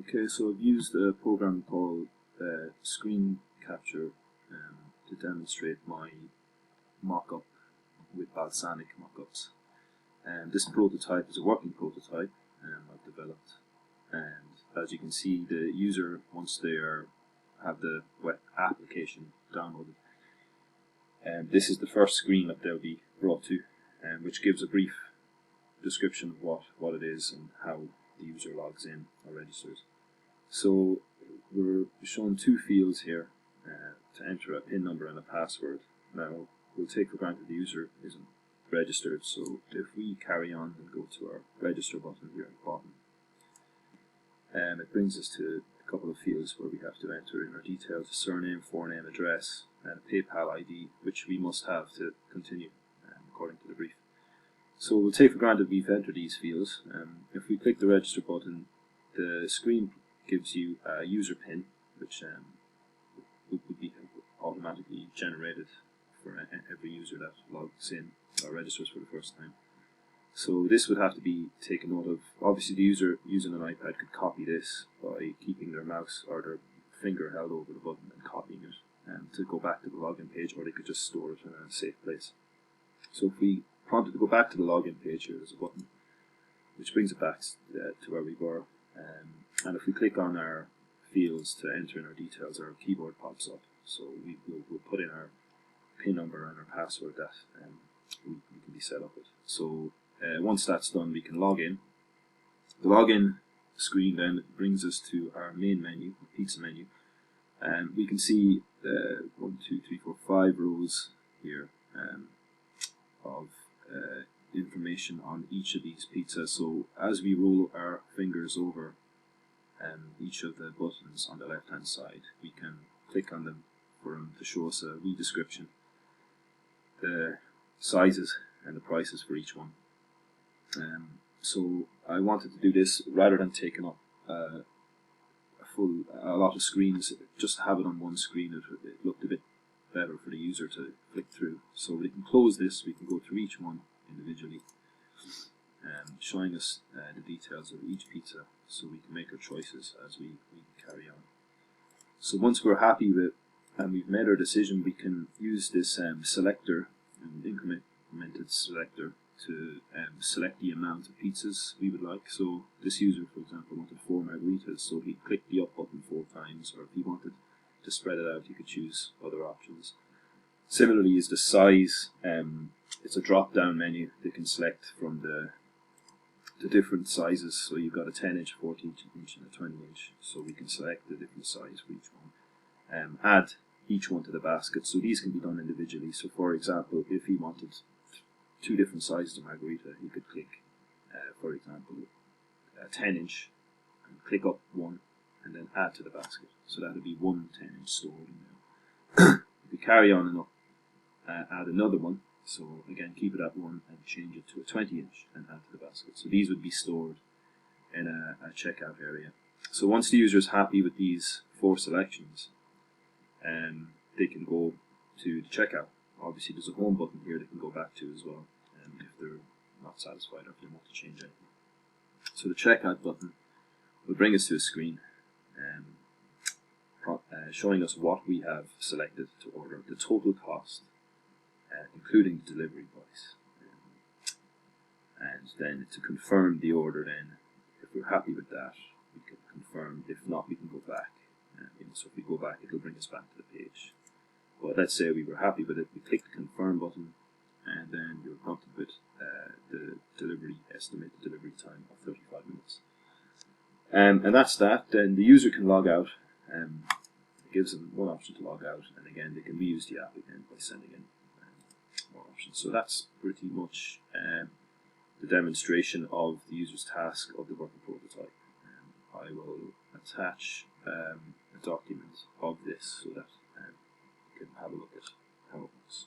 Okay, so I've used a program called Screen Capture to demonstrate my mock-up with balsamic mock-ups. This prototype is a working prototype I've developed, and as you can see, the user, once they have the web application downloaded, this is the first screen that they'll be brought to, which gives a brief description of what it is and how the user logs in or registers. So we're showing two fields here to enter a PIN number and a password. Now we'll take for granted the user isn't registered, so if we carry on and go to our register button here at the bottom, it brings us to a couple of fields where we have to enter in our details: surname, forename, address, and a PayPal ID, which we must have to continue according to the brief. So we'll take for granted we've entered these fields. If we click the register button, the screen gives you a user PIN, which would be automatically generated for every user that logs in or registers for the first time. So this would have to be taken note of. Obviously the user using an iPad could copy this by keeping their mouse or their finger held over the button and copying it to go back to the login page, or they could just store it in a safe place. So if we prompted to go back to the login page, here there's a button which brings it back to where we were, and if we click on our fields to enter in our details, our keyboard pops up. So we'll put in our PIN number and our password that we can be set up with. So once that's done, we can log in. The login screen then brings us to our main menu, the pizza menu, and we can see 1, 2, 3, 4, 5 rows here of information on each of these pizzas. So as we roll our fingers over each of the buttons on the left hand side, we can click on them for them to show us a wee description, the sizes and the prices for each one. So I wanted to do this rather than taking up a lot of screens, just have it on one screen. It looked a bit better for the user to flick through. So we can close this, we can go through each one individually, showing us the details of each pizza, so we can make our choices as we carry on. So once we're happy with and we've made our decision, we can use this selector, and incremented selector, to select the amount of pizzas we would like. So this user, for example, wanted 4 margaritas, so he clicked the up button 4 times, or if he wanted to spread it out, you could choose other options. Similarly is the size. It's a drop-down menu. They can select from the different sizes. So you've got a 10-inch, 14-inch, and a 20-inch. So we can select the different size for each one. Add each one to the basket. So these can be done individually. So for example, if he wanted 2 different sizes of margarita, he could click, for example, a 10-inch, and click up one, and then add to the basket. So that would be 1 10-inch stored in there. If you carry on and up, add another one. So again, keep it at 1 and change it to a 20-inch and add to the basket. So these would be stored in a checkout area. So once the user is happy with these 4 selections, they can go to the checkout. Obviously there's a home button here they can go back to as well, if they're not satisfied or if they want to change anything. So the checkout button will bring us to a screen showing us what we have selected to order, the total cost, including the delivery price, and then to confirm the order. Then if we're happy with that, we can confirm. If not, we can go back. So if we go back, it'll bring us back to the page. But let's say we were happy with it, we click the confirm button, and then you're prompted with the estimated delivery time of 35 minutes. And that's that. Then the user can log out. It gives them one option to log out, and again they can reuse the app again by sending in more options. So that's pretty much the demonstration of the user's task of the working prototype. I will attach a document of this so that you can have a look at how it works.